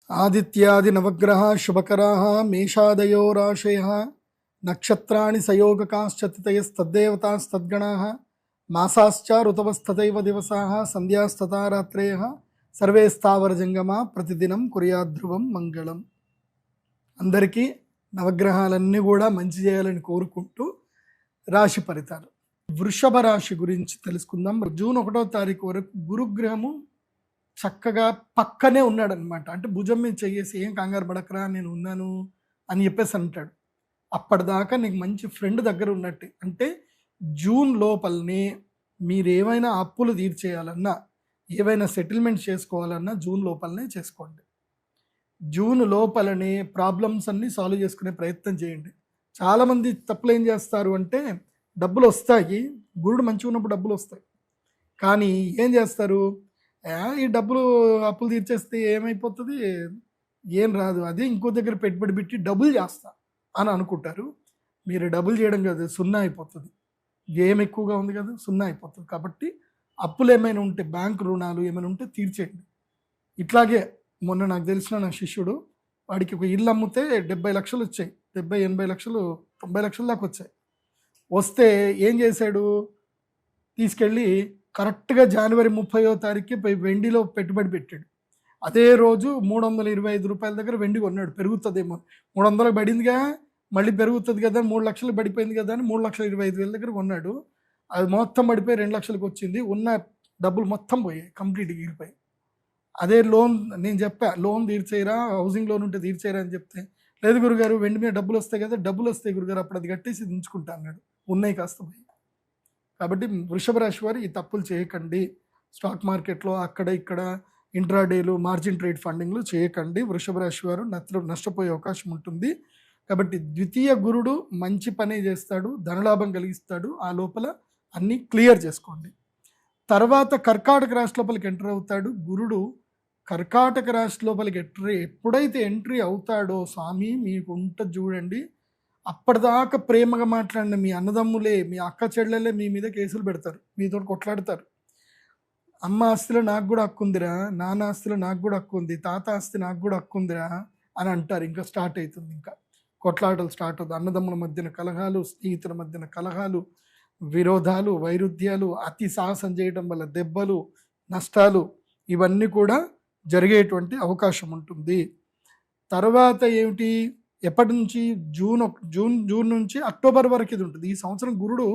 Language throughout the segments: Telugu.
ఆదిత్యాది నవగ్రహ శుభకరాः మేషాదయో రాశయः నక్షత్రాణి సయోగకాశ్చతితయస్తద్దేవతాస్తద్గణాः మాసాశ్చ ఋతవస్తథైవ దివసాः సంధ్యాస్తథా రాత్రయः సర్వే స్థావరజంగమా ప్రతిదినం కుర్యాద్ధ్రువం మంగళం. అందరికీ నవగ్రహాలన్నీ కూడా మంచి చేయాలని కోరుకుంటూ రాశి ఫలితాలు వృషభ రాశి గురించి తెలుసుకుందాం. జూన్ 1వ తారీఖు వరకు గురుగ్రహము చక్కగా పక్కనే ఉన్నాడు అనమాట. అంటే భుజం మీద చెయ్యేసి ఏం కంగారు పడకరా నేను ఉన్నాను అని చెప్పేసి అంటాడు. అప్పటిదాకా నీకు మంచి ఫ్రెండ్ దగ్గర ఉన్నట్టు. అంటే జూన్ లోపలనే మీరు ఏమైనా అప్పులు తీర్చేయాలన్నా ఏవైనా సెటిల్మెంట్ చేసుకోవాలన్నా జూన్ లోపలనే చేసుకోండి. జూన్ లోపలనే ప్రాబ్లమ్స్ అన్నీ సాల్వ్ చేసుకునే ప్రయత్నం చేయండి. చాలామంది తప్పులు ఏం చేస్తారు అంటే డబ్బులు వస్తాయి, గురుడు మంచిగా ఉన్నప్పుడు డబ్బులు వస్తాయి, కానీ ఏం చేస్తారు, ఈ డబ్బులు అప్పులు తీర్చేస్తే ఏమైపోతుంది, ఏం రాదు, అదే ఇంకో దగ్గర పెట్టుబడి పెట్టి డబ్బులు చేస్తా అని అనుకుంటారు. మీరు డబ్బులు చేయడం కాదు, సున్నా అయిపోతుంది. వ్యయం ఎక్కువగా ఉంది కదా, సున్నా అయిపోతుంది. కాబట్టి అప్పులు ఏమైనా ఉంటే బ్యాంకు రుణాలు ఏమైనా ఉంటే తీర్చేయండి. ఇట్లాగే మొన్న నాకు తెలిసిన నా శిష్యుడు, వాడికి ఒక ఇల్లు అమ్మితే 70 లక్షలు వచ్చాయి, 70-80 లక్షలు 90 లక్షల దాకా వచ్చాయి. వస్తే ఏం చేశాడు, తీసుకెళ్ళి కరెక్ట్గా జనవరి 30వ తారీఖుకి వెండిలో పెట్టుబడి పెట్టాడు. అదే రోజు 325 రూపాయల దగ్గర వెండి కొన్నాడు. పెరుగుతుందేమో, 300 పడిందిగా మళ్ళీ పెరుగుతుంది కదా, 3 లక్షలు పడిపోయింది కదా అని 3,25,000 దగ్గర కొన్నాడు. అది మొత్తం పడిపోయి 2 లక్షలకు వచ్చింది. ఉన్న డబ్బులు మొత్తం పోయాయి, కంప్లీట్గా ఎగిరిపోయాయి. అదే లోన్ నేను చెప్పా, లోన్ తీర్చేయరా, హౌసింగ్ లోన్ ఉంటే తీర్చేయరా అని చెప్తే, లేదు గురుగారు వెండి మీద డబ్బులు వస్తాయి కదా, డబ్బులు వస్తాయి గురుగారు, అప్పుడు అది కట్టేసి ఉంచుకుంటా అన్నాడు. ఉన్నాయి కాస్త పోయి. కాబట్టి వృషభ రాశి వారు ఈ తప్పులు చేయకండి. స్టాక్ మార్కెట్లో అక్కడ ఇక్కడ ఇంట్రాడేలు మార్జిన్ ట్రేడ్ ఫండింగ్లు చేయకండి. వృషభ రాశి వారు నష్టపోయే అవకాశం ఉంటుంది. కాబట్టి ద్వితీయ గురుడు మంచి పనే చేస్తాడు, ధనలాభం కలిగిస్తాడు. ఆ లోపల అన్నీ క్లియర్ చేసుకోండి. తర్వాత కర్కాటక రాశి లోపలికి ఎంటర్ అవుతాడు గురుడు. కర్కాటక రాశి లోపలికి ఎప్పుడైతే ఎంట్రీ అవుతాడో స్వామి మీకు ఉంటుంది చూడండి, అప్పటిదాకా ప్రేమగా మాట్లాడిన మీ అన్నదమ్ములే, మీ అక్క చెల్లెలే మీ మీద కేసులు పెడతారు, మీతో కొట్లాడతారు. అమ్మ ఆస్తిలో నాకు కూడా హక్కు ఉందిరా, నాన్న ఆస్తిలో నాకు కూడా హక్కు ఉంది, తాత ఆస్తి నాకు కూడా హక్కు ఉందిరా అని అంటారు. ఇంకా స్టార్ట్ అవుతుంది, ఇంకా కొట్లాటలు స్టార్ట్ అవుతుంది. అన్నదమ్ముల మధ్యన కలహాలు, స్నేహితుల మధ్యన కలహాలు, విరోధాలు, వైరుధ్యాలు, అతి సాహసం చేయడం వల్ల దెబ్బలు, నష్టాలు, ఇవన్నీ కూడా జరిగేటువంటి అవకాశం ఉంటుంది. తర్వాత ఏమిటి, ఎప్పటి నుంచి, జూన్ నుంచి అక్టోబర్ వరకు ఇది ఉంటుంది. ఈ సంవత్సరం గురుడు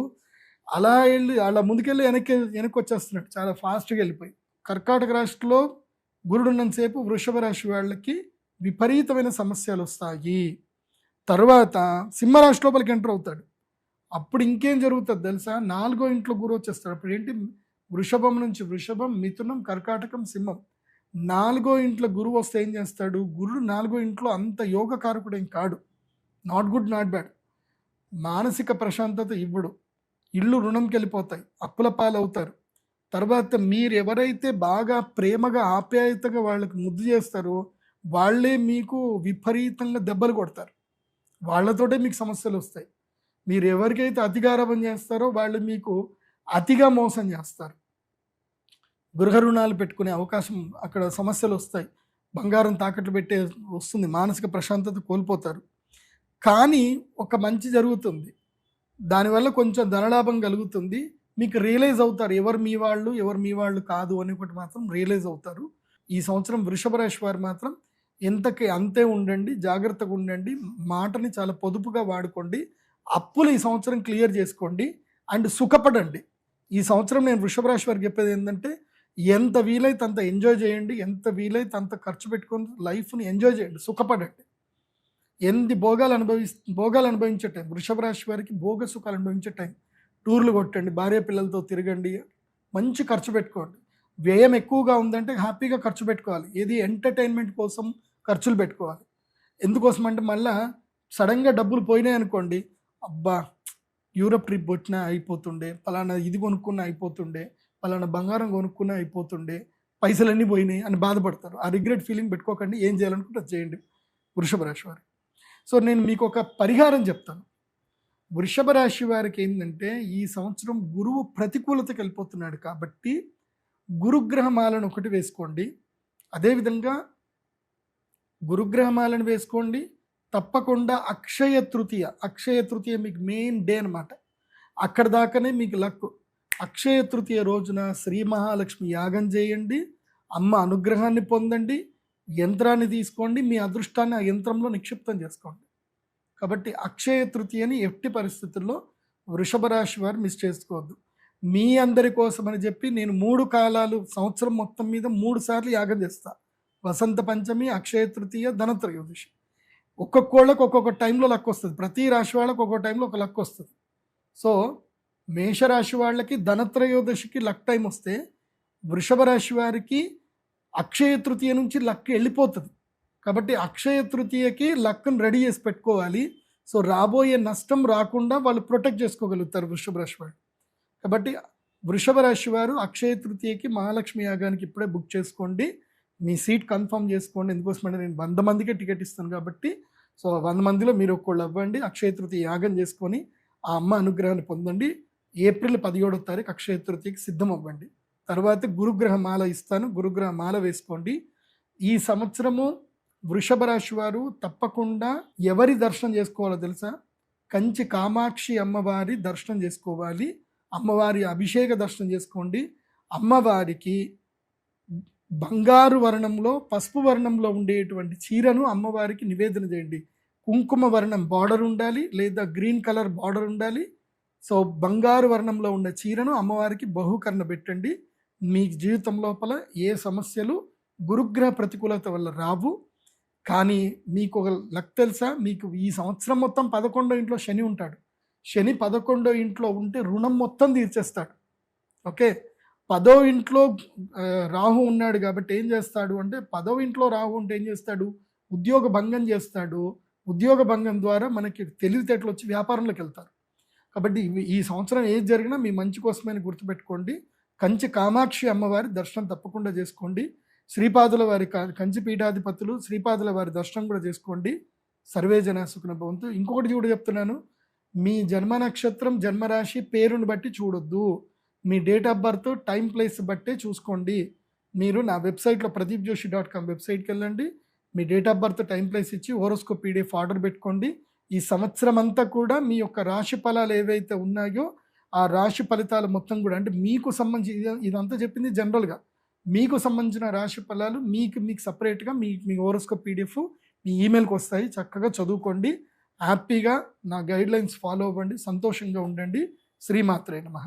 అలా ముందుకెళ్ళి వెనక్కి వచ్చేస్తున్నాడు, చాలా ఫాస్ట్గా వెళ్ళిపోయి. కర్కాటక రాశిలో గురుడు ఉన్నంతసేపు వృషభ రాశి వాళ్ళకి విపరీతమైన సమస్యలు వస్తాయి. తర్వాత సింహరాశి లోపలికి ఎంటర్ అవుతాడు. అప్పుడు ఇంకేం జరుగుతుంది తెలుసా, 4వ ఇంట్లో గురువు వచ్చేస్తాడు. అప్పుడు ఏంటి, వృషభం నుంచి వృషభం, మిథునం, కర్కాటకం, సింహం, 4వ ఇంట్లో గురువు వస్తే ఏం చేస్తాడు, గురుడు 4వ ఇంట్లో అంత యోగకారకుడేం కాడు. Not good not bad. మానసిక ప్రశాంతత ఇవ్వడు, ఇళ్ళు రుణంకి వెళ్ళిపోతాయి, అప్పుల పాలవుతారు. తర్వాత మీరు ఎవరైతే బాగా ప్రేమగా ఆప్యాయతగా వాళ్ళకి ముద్దు చేస్తారో వాళ్ళే మీకు విపరీతంగా దెబ్బలు కొడతారు, వాళ్ళతోటే మీకు సమస్యలు వస్తాయి. మీరు ఎవరికైతే అతిగారాభం చేస్తారో వాళ్ళు మీకు అతిగా మోసం చేస్తారు. గృహ రుణాలు పెట్టుకునే అవకాశం, అక్కడ సమస్యలు వస్తాయి, బంగారం తాకట్లు పెట్టే వస్తుంది, మానసిక ప్రశాంతత కోల్పోతారు. కానీ ఒక మంచి జరుగుతుంది, దానివల్ల కొంచెం ధనలాభం కలుగుతుంది. మీకు రియలైజ్ అవుతారు ఎవరు మీ వాళ్ళు ఎవరు మీ వాళ్ళు కాదు అని ఒకటి మాత్రం రియలైజ్ అవుతారు. ఈ సంవత్సరం వృషభ రాశి వారు మాత్రం ఎంతకి అంతే ఉండండి, జాగ్రత్తగా ఉండండి, మాటని చాలా పొదుపుగా వాడుకోండి, అప్పులు ఈ సంవత్సరం క్లియర్ చేసుకోండి అండ్ సుఖపడండి. ఈ సంవత్సరం నేను వృషభ రాశి వారికి చెప్పేది ఏంటంటే, ఎంత వీలైతే అంత ఎంజాయ్ చేయండి, ఎంత వీలైతే అంత ఖర్చు పెట్టుకొని లైఫ్ని ఎంజాయ్ చేయండి, సుఖపడండి. ఎన్ని భోగాలు అనుభవించే టైం వృషభ రాశి వారికి, భోగ సుఖాలు అనుభవించే టైం. టూర్లు కొట్టండి, భార్య పిల్లలతో తిరగండి, మంచి ఖర్చు పెట్టుకోండి. వ్యయం ఎక్కువగా ఉందంటే హ్యాపీగా ఖర్చు పెట్టుకోవాలి. ఏది ఎంటర్టైన్మెంట్ కోసం ఖర్చులు పెట్టుకోవాలి. ఎందుకోసం అంటే మళ్ళీ సడన్గా డబ్బులు పోయినాయి అనుకోండి, అబ్బా యూరప్ ట్రిప్ కొట్టినా అయిపోతుండే, పలానా ఇది కొనుక్కున్నా అయిపోతుండే, పలానా బంగారం కొనుక్కున్నా అయిపోతుండే, పైసలన్నీ పోయినాయి అని బాధపడతారు. ఆ రిగ్రెట్ ఫీలింగ్ పెట్టుకోకండి, ఏం చేయాలనుకుంటే అది చేయండి వృషభ రాశి వారు. సో నేను మీకు ఒక పరిహారం చెప్తాను. వృషభ రాశి వారికి ఏంటంటే, ఈ సంవత్సరం గురువు ప్రతికూలతకి వెళ్ళిపోతున్నాడు కాబట్టి గురుగ్రహమాలను ఒకటి వేసుకోండి. అదేవిధంగా గురుగ్రహమాలను వేసుకోండి. తప్పకుండా అక్షయ తృతీయ మీకు మెయిన్ డే అనమాట. అక్కడ దాకానే మీకు లక్. అక్షయ తృతీయ రోజున శ్రీ మహాలక్ష్మి యాగం చేయండి, అమ్మ అనుగ్రహాన్ని పొందండి, యంత్రాన్ని తీసుకోండి, మీ అదృష్టాన్ని ఆ యంత్రంలో నిక్షిప్తం చేసుకోండి. కాబట్టి అక్షయ తృతీయని ఎట్టి పరిస్థితుల్లో వృషభ రాశి వారు మిస్ చేసుకోవద్దు. మీ అందరి కోసం అని చెప్పి నేను 3 కాలాలు సంవత్సరం మొత్తం మీద 3 సార్లు యాగం చేస్తా. వసంత పంచమి, అక్షయ తృతీయ, ధనత్రయోదశి. ఒక్కొక్కళ్ళకి ఒక్కొక్క టైంలో లక్ వస్తుంది. ప్రతి రాశి వాళ్ళకి ఒక్కొక్క టైంలో ఒక లక్ వస్తుంది. సో మేషరాశి వాళ్ళకి ధనత్రయోదశికి లక్ టైం వస్తే, వృషభ రాశి వారికి అక్షయ తృతీయ నుంచి లక్ వెళ్ళిపోతుంది. కాబట్టి అక్షయ తృతీయకి లక్ను రెడీ చేసి పెట్టుకోవాలి. సో రాబోయే నష్టం రాకుండా వాళ్ళు ప్రొటెక్ట్ చేసుకోగలుగుతారు వృషభ రాశి వాళ్ళు. కాబట్టి వృషభ రాశి వారు అక్షయ తృతీయకి మహాలక్ష్మి యాగానికి ఇప్పుడే బుక్ చేసుకోండి. మీ సీట్ కన్ఫర్మ్ చేసుకోండి. ఎందుకోసమంటే నేను 100 మందికే టికెట్ ఇస్తాను కాబట్టి, సో 100 మందిలో మీరు ఒక్కళ్ళు అవ్వండి. అక్షయ తృతీయ యాగం చేసుకొని ఆ అమ్మ అనుగ్రహాన్ని పొందండి. ఏప్రిల్ 17వ తారీఖు అక్షయ తృతీయకి సిద్ధం అవ్వండి. తర్వాత గురుగ్రహ మాల ఇస్తాను, గురుగ్రహ మాల వేసుకోండి. ఈ సంవత్సరము వృషభ రాశి వారు తప్పకుండా ఎవరి దర్శనం చేసుకోవాలో తెలుసా? కంచి కామాక్షి అమ్మవారి దర్శనం చేసుకోవాలి. అమ్మవారి అభిషేక దర్శనం చేసుకోండి. అమ్మవారికి బంగారు వర్ణంలో, పసుపు వర్ణంలో ఉండేటువంటి చీరను అమ్మవారికి నివేదన చేయండి. కుంకుమ వర్ణం బార్డర్ ఉండాలి, లేదా గ్రీన్ కలర్ బార్డర్ ఉండాలి. సో బంగారు వర్ణంలో ఉన్న చీరను అమ్మవారికి బహుకరణ పెట్టండి. మీ జీవితం లోపల ఏ సమస్యలు గురుగ్రహ ప్రతికూలత వల్ల రావు. కానీ మీకు ఒక లక్ తెలుసా? మీకు ఈ సంవత్సరం మొత్తం 11వ ఇంట్లో శని ఉంటాడు. శని 11వ ఇంట్లో ఉంటే రుణం మొత్తం తీర్చేస్తాడు. ఓకే, 10వ ఇంట్లో రాహు ఉన్నాడు కాబట్టి ఏం చేస్తాడు అంటే, 10వ ఇంట్లో రాహు ఉంటే ఏం చేస్తాడు? ఉద్యోగ భంగం చేస్తాడు. ఉద్యోగ భంగం ద్వారా మనకి తెలివితేటలు వచ్చి వ్యాపారంలోకి వెళ్తారు. కాబట్టి ఈ సంవత్సరం ఏది జరిగినా మీ మంచి కోసమని గుర్తుపెట్టుకోండి. కంచి కామాక్షి అమ్మవారి దర్శనం తప్పకుండా చేసుకోండి. శ్రీపాదుల వారి కంచి పీఠాధిపతులు శ్రీపాదుల వారి దర్శనం కూడా చేసుకోండి. సర్వే జన సుఖినో భవంతు. ఇంకొకటి కూడా చెప్తున్నాను, మీ జన్మ నక్షత్రం, జన్మరాశి, పేరుని బట్టి చూడొద్దు. మీ date of birth, time, place బట్టే చూసుకోండి. మీరు నా వెబ్సైట్లో pradeepjoshi.com వెబ్సైట్కి వెళ్ళండి. మీ date of birth, time, place ఇచ్చి హోరోస్కోప్ పీడిఎఫ్ ఆర్డర్ పెట్టుకోండి. ఈ సంవత్సరం అంతా కూడా మీ యొక్క రాశి ఫలాలు ఏవైతే ఉన్నాయో ఆ రాశి ఫలితాలు మొత్తం కూడా, అంటే మీకు సంబంధించి ఇదంతా చెప్పింది జనరల్గా, మీకు సంబంధించిన రాశి ఫలాలు మీకు సపరేట్గా మీ హోరోస్కోప్ పీడిఎఫ్ మీ ఈమెయిల్కి వస్తాయి. చక్కగా చదువుకోండి. హ్యాపీగా నా గైడ్ లైన్స్ ఫాలో అవ్వండి. సంతోషంగా ఉండండి. శ్రీమాత్రే నమః.